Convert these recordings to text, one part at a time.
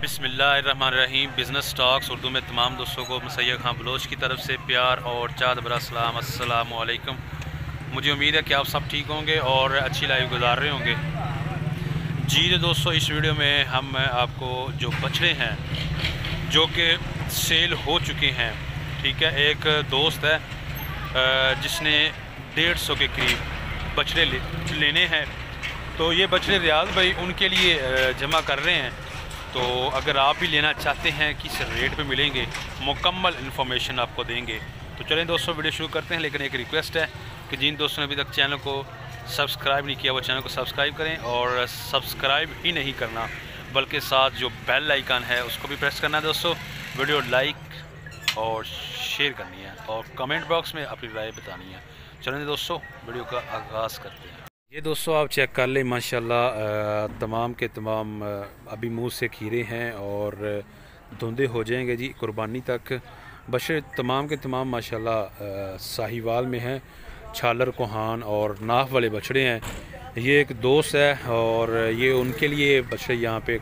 बिस्मिल्लाहिर्रहमानिर्रहीम। Business talks Urdu में तमाम दोस्तों को सैयद खान बलोच की तरफ से प्यार और चाद बरा सलाम। अस्सलामु अलैकुम। मुझे उम्मीद है कि आप सब ठीक होंगे और अच्छी लाइफ गुजार रहे होंगे। जी तो दोस्तों, इस वीडियो में हम आपको जो बछड़े हैं जो कि सेल हो चुके हैं, ठीक है, एक दोस्त है जिसने 150 के करीब बछड़े लेने हैं। तो ये बछड़े रियाज भाई उनके लिए जमा कर रहे हैं। तो अगर आप भी लेना चाहते हैं किस रेट पे मिलेंगे, मुकम्मल इन्फॉर्मेशन आपको देंगे। तो चलें दोस्तों, वीडियो शुरू करते हैं। लेकिन एक रिक्वेस्ट है कि जिन दोस्तों ने अभी तक चैनल को सब्सक्राइब नहीं किया वो चैनल को सब्सक्राइब करें, और सब्सक्राइब ही नहीं करना बल्कि साथ जो बेल आइकन है उसको भी प्रेस करना है दोस्तों। वीडियो लाइक और शेयर करनी है और कमेंट बॉक्स में अपनी राय बतानी है। चलें दोस्तों, वीडियो का आगाज़ करते हैं। ये दोस्तों आप चेक कर लें, माशाल्लाह तमाम के तमाम अभी मुंह से खीरे हैं और धुंधे हो जाएंगे जी कुर्बानी तक। बछड़े तमाम के तमाम माशाल्लाह साहिवाल में हैं, छालर कोहान और नाफ वाले बछड़े हैं। ये एक दोस्त है और ये उनके लिए बछड़े यहाँ पे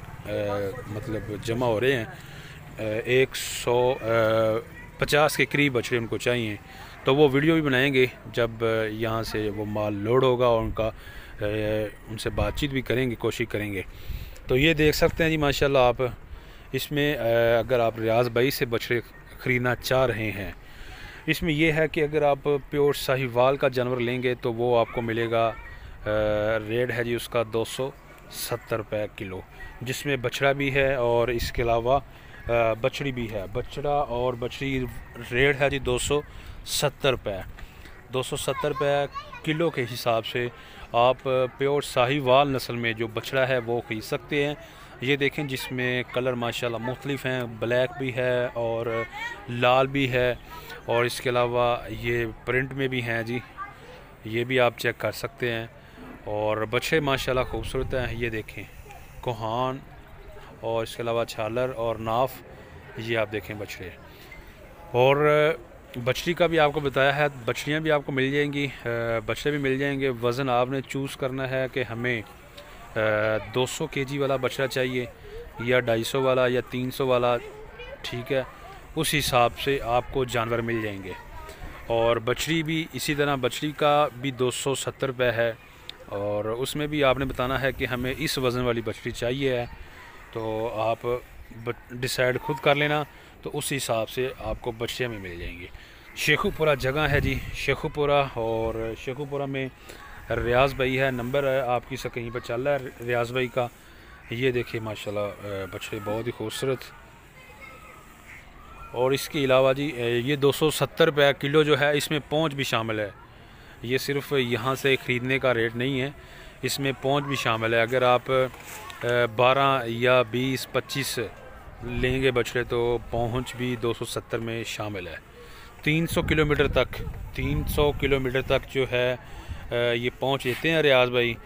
मतलब जमा हो रहे हैं। 150 के करीब बछड़े उनको चाहिए। तो वो वीडियो भी बनाएंगे जब यहाँ से वो माल लोड होगा और उनसे बातचीत भी करेंगे, कोशिश करेंगे। तो ये देख सकते हैं जी माशाल्लाह आप इसमें अगर आप रियाज भाई से बछड़े ख़रीदना चाह रहे हैं, इसमें यह है कि अगर आप प्योर साहिवाल का जानवर लेंगे तो वो आपको मिलेगा, रेट है जी उसका 270 रुपये किलो, जिसमें बछड़ा भी है और इसके अलावा बछड़ी भी है। बछड़ा और बछड़ी रेट है जी 270 रुपये। 270 रुपये किलो के हिसाब से आप प्योर साहिवाल नस्ल में जो बछड़ा है वो ख़रीद सकते हैं। ये देखें जिसमें कलर माशाल्लाह मुख्तलिफ हैं, ब्लैक भी है और लाल भी है, और इसके अलावा ये प्रिंट में भी हैं जी, ये भी आप चेक कर सकते हैं। और बछड़े माशाल्लाह खूबसूरत हैं। ये देखें कोहान और इसके अलावा छालर और नाफ, ये आप देखें बछड़े। और बछड़ी का भी आपको बताया है, बछड़ियाँ भी आपको मिल जाएंगी, बछड़े भी मिल जाएंगे। वज़न आपने चूज़ करना है कि हमें 200 केजी वाला बछड़ा चाहिए या 250 वाला या 300 वाला, ठीक है, उस हिसाब से आपको जानवर मिल जाएंगे। और बछड़ी भी इसी तरह, बछड़ी का भी 270 रुपये है और उसमें भी आपने बताना है कि हमें इस वज़न वाली बछड़ी चाहिए है। तो आप डिसाइड खुद कर लेना, तो उस हिसाब से आपको बछड़ियाँ में मिल जाएंगी। शेखुपुरा जगह है जी, शेखुपुरा, और शेखुपुरा में रियाज भाई है, नंबर है आपकी से कहीं पर चल रहा है रियाज भाई का। ये देखिए माशाल्लाह बछड़े बहुत ही खूबसूरत। और इसके अलावा जी ये 270 रुपये किलो जो है, इसमें पहुँच भी शामिल है। ये सिर्फ यहाँ से ख़रीदने का रेट नहीं है, इसमें पहुँच भी शामिल है। अगर आप 12 या 20-25 लेंगे बछड़े तो पहुँच भी 270 में शामिल है। 300 किलोमीटर तक जो है ये पहुँच देते हैं रियाज भाई।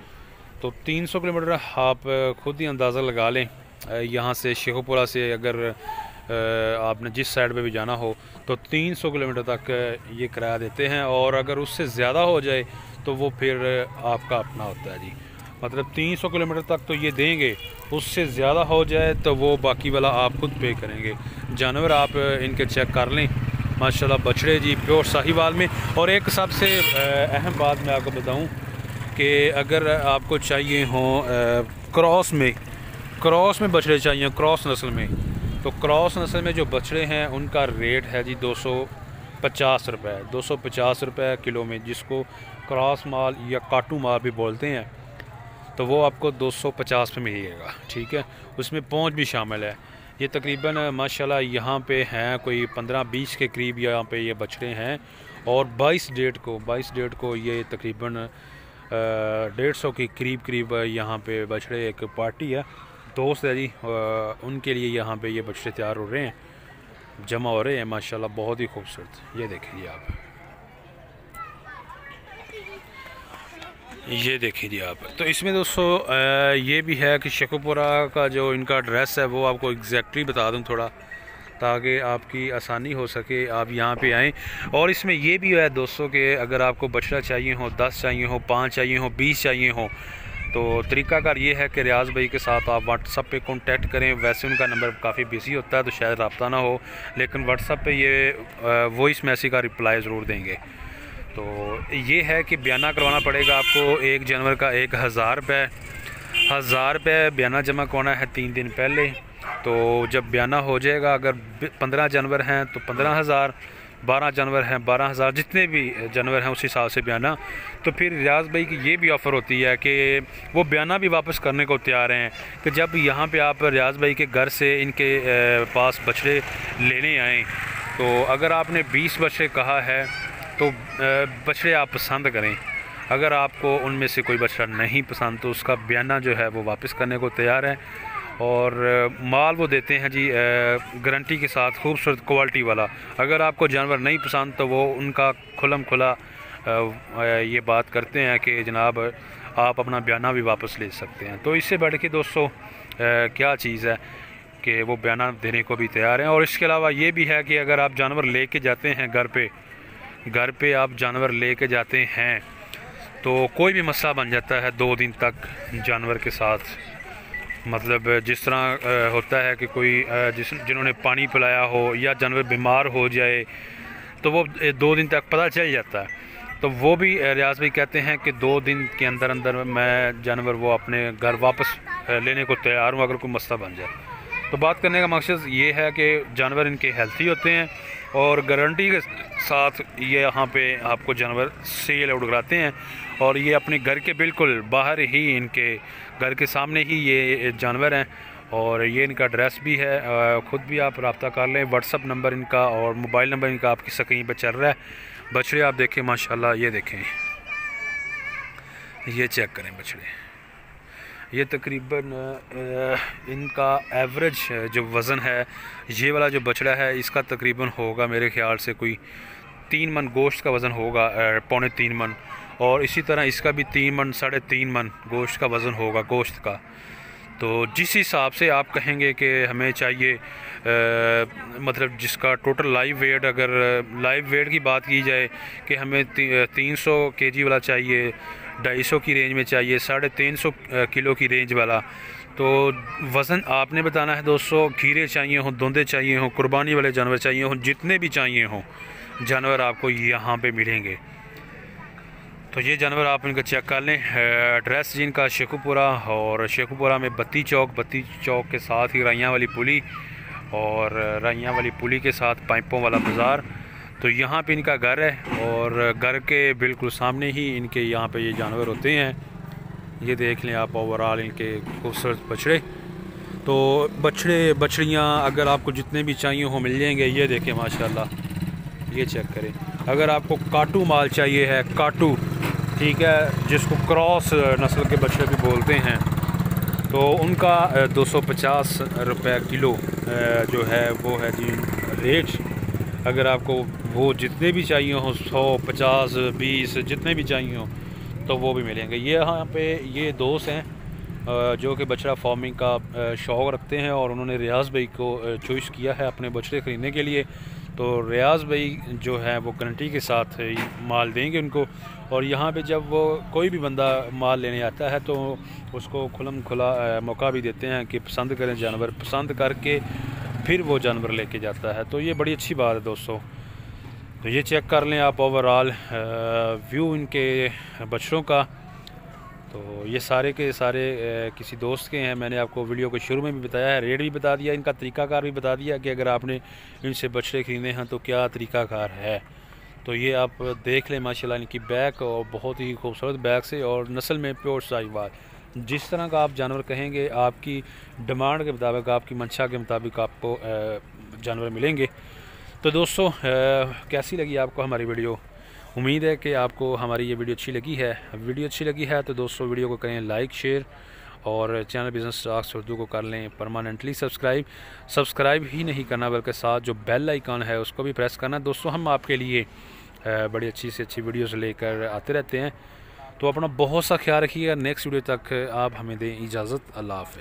तो 300 किलोमीटर आप खुद ही अंदाज़ा लगा लें। यहाँ से शेखुपुरा से अगर आपने जिस साइड पे भी जाना हो तो 300 किलोमीटर तक ये किराया देते हैं, और अगर उससे ज़्यादा हो जाए तो वो फिर आपका अपना होता है जी। मतलब 300 किलोमीटर तक तो ये देंगे, उससे ज़्यादा हो जाए तो वो बाकी वाला आप खुद पे करेंगे। जानवर आप इनके चेक कर लें माशाल्लाह, बछड़े जी प्योर साहिवाल में। और एक सबसे अहम बात मैं आपको बताऊं कि अगर आपको चाहिए हो क्रॉस में बछड़े चाहिए, क्रॉस नस्ल में, तो क्रॉस नस्ल में जो बछड़े हैं उनका रेट है जी 250 रुपये। 250 रुपये किलो में, जिसको क्रॉस माल या काटू माल भी बोलते हैं, तो वो आपको 250 पे मिलेगा, ठीक है। उसमें पहुँच भी शामिल है। ये तकरीबन माशाल्लाह यहाँ पे हैं कोई 15-20 के करीब यहाँ पे ये बछड़े हैं। और 22 डेट को ये तकरीबन 150 के करीब यहाँ पे बछड़े, एक पार्टी है, दोस्त है जी, उनके लिए यहाँ पे ये बछड़े तैयार हो रहे हैं, जमा हो रहे हैं माशाल्लाह, बहुत ही खूबसूरत। ये देखिए आप, ये देखिए जी आप। तो इसमें दोस्तों ये भी है कि शेखुपुरा का जो इनका एड्रेस है वो आपको एग्जैक्टली बता दूं थोड़ा, ताकि आपकी आसानी हो सके, आप यहाँ पे आएँ। और इसमें ये भी है दोस्तों कि अगर आपको बछड़ा चाहिए हो, 10 चाहिए हो, 5 चाहिए हो, 20 चाहिए हो, तो तरीक़ाकार ये है कि रियाज़ भाई के साथ आप व्हाट्सअप पे कांटेक्ट करें। वैसे उनका नंबर काफ़ी बिजी होता है तो शायद रब्ता ना हो, लेकिन व्हाट्सअप पे ये वॉइस मैसेज का रिप्लाई ज़रूर देंगे। तो ये है कि बयाना करवाना पड़ेगा आपको। एक जानवर का 1000 रुपये बयाना जमा करवाना है 3 दिन पहले। तो जब बयाना हो जाएगा, अगर 15 जानवर हैं तो 15,000, 12 जानवर हैं 12,000, जितने भी जानवर हैं उस हिसाब से बयाना। तो फिर रियाज़ भाई की ये भी ऑफ़र होती है कि वो बयाना भी वापस करने को तैयार हैं कि जब यहाँ पे आप रियाज़ भाई के घर से इनके पास बछड़े लेने आएँ, तो अगर आपने 20 बछड़े कहा है तो बछड़े आप पसंद करें। अगर आपको उनमें से कोई बछड़ा नहीं पसंद तो उसका बयाना जो है वो वापस करने को तैयार है। और माल वो देते हैं जी गारंटी के साथ, खूबसूरत क्वालिटी वाला। अगर आपको जानवर नहीं पसंद तो वो उनका खुलम खुला ये बात करते हैं कि जनाब आप अपना बयाना भी वापस ले सकते हैं। तो इससे बढ़ के दोस्तों क्या चीज़ है कि वो बयाना देने को भी तैयार हैं। और इसके अलावा ये भी है कि अगर आप जानवर लेके जाते हैं घर पे आप जानवर लेके जाते हैं तो कोई भी मसला बन जाता है 2 दिन तक जानवर के साथ। मतलब जिस तरह होता है कि कोई जिन्होंने पानी पिलाया हो या जानवर बीमार हो जाए तो वो 2 दिन तक पता चल जाता है। तो वो भी रियाज़ भाई कहते हैं कि 2 दिन के अंदर मैं जानवर वो अपने घर वापस लेने को तैयार हूँ अगर कोई मसला बन जाए। तो बात करने का मकसद ये है कि जानवर इनके हेल्थी होते हैं और गारंटी के साथ ये यहाँ पे आपको जानवर सेल आउट कराते हैं। और ये अपने घर के बिल्कुल बाहर ही, इनके घर के सामने ही ये जानवर हैं। और ये इनका एड्रेस भी है, ख़ुद भी आप रब्ता कर लें। व्हाट्सअप नंबर इनका और मोबाइल नंबर इनका आपकी स्क्रीन पर चल रहा है। बछड़े आप देखें माशाल्लाह, ये देखें, ये चेक करें बछड़े। ये तकरीबन इनका एवरेज जो वज़न है, ये वाला जो बछड़ा है इसका तकरीबन होगा मेरे ख़्याल से कोई 3 मन गोश्त का वज़न होगा, 3.25 मन। और इसी तरह इसका भी 3 मन 3.5 मन गोश्त का वज़न होगा गोश्त का। तो जिस हिसाब से आप कहेंगे कि हमें चाहिए मतलब जिसका टोटल लाइव वेट, अगर लाइव वेट की बात की जाए कि हमें 300 kg वाला चाहिए, 250 की रेंज में चाहिए, 350 किलो की रेंज वाला, तो वज़न आपने बताना है दोस्तों। खीरे चाहिए हों, धुंधे चाहिए हों, कुर्बानी वाले जानवर चाहिए हों, जितने भी चाहिए हों जानवर आपको यहाँ पे मिलेंगे। तो ये जानवर आप इनका चेक कर लें। एड्रेस जिनका शेखुपुरा, और शेखुपुरा में बत्ती चौक के साथ ही राइयाँ वाली पुली, और राइयाँ वाली पुली के साथ पाइपों वाला बाज़ार। तो यहाँ पे इनका घर है और घर के बिल्कुल सामने ही इनके यहाँ पे ये जानवर होते हैं। ये देख लें आप ओवरऑल इनके खूबसूरत बछड़े। तो बछड़ियाँ अगर आपको जितने भी चाहिए हो मिल जाएंगे। ये देखें माशाल्लाह, ये चेक करें। अगर आपको काटू माल चाहिए है, काटू, ठीक है, जिसको क्रॉस नस्ल के बछड़े भी बोलते हैं, तो उनका 250 रुपये किलो जो है वो है जी रेट। अगर आपको वो जितने भी चाहिए हों 100, 50, 20 जितने भी चाहिए हों तो वो भी मिलेंगे। ये यहाँ पे ये दोस्त हैं जो कि बछड़ा फार्मिंग का शौक़ रखते हैं और उन्होंने रियाज़ भाई को चॉइस किया है अपने बछड़े ख़रीदने के लिए। तो रियाज़ भाई जो है वो गारंटी के साथ माल देंगे उनको। और यहाँ पे जब वो कोई भी बंदा माल लेने आता है तो उसको खुलम खुला मौका भी देते हैं कि पसंद करें जानवर, पसंद करके फिर वो जानवर लेके जाता है। तो ये बड़ी अच्छी बात है दोस्तों। तो ये चेक कर लें आप ओवरऑल व्यू इनके बछड़ों का। तो ये सारे के सारे किसी दोस्त के हैं। मैंने आपको वीडियो के शुरू में भी बताया है, रेट भी बता दिया, इनका तरीक़ाकार भी बता दिया कि अगर आपने इनसे बछड़े ख़रीदने हैं तो क्या तरीक़ाकार है। तो ये आप देख लें माशाल्लाह इनकी बैक, और बहुत ही खूबसूरत बैक से, और नस्ल में प्योर साहिवाल। जिस तरह का आप जानवर कहेंगे आपकी डिमांड के मुताबिक, आपकी मंशा के मुताबिक आपको जानवर मिलेंगे। तो दोस्तों कैसी लगी आपको हमारी वीडियो? उम्मीद है कि आपको हमारी ये वीडियो अच्छी लगी है। वीडियो अच्छी लगी है तो दोस्तों वीडियो को करें लाइक, शेयर, और चैनल बिज़नेस टॉक्स उर्दू को कर लें परमानेंटली सब्सक्राइब ही नहीं करना बल्कि साथ जो बेल आइकन है उसको भी प्रेस करना। दोस्तों हम आपके लिए बड़ी अच्छी से अच्छी वीडियोस लेकर आते रहते हैं। तो अपना बहुत सा ख्याल रखिएगा। नेक्स्ट वीडियो तक आप हमें दें इजाज़त। अल्लाह हाफ़िज़।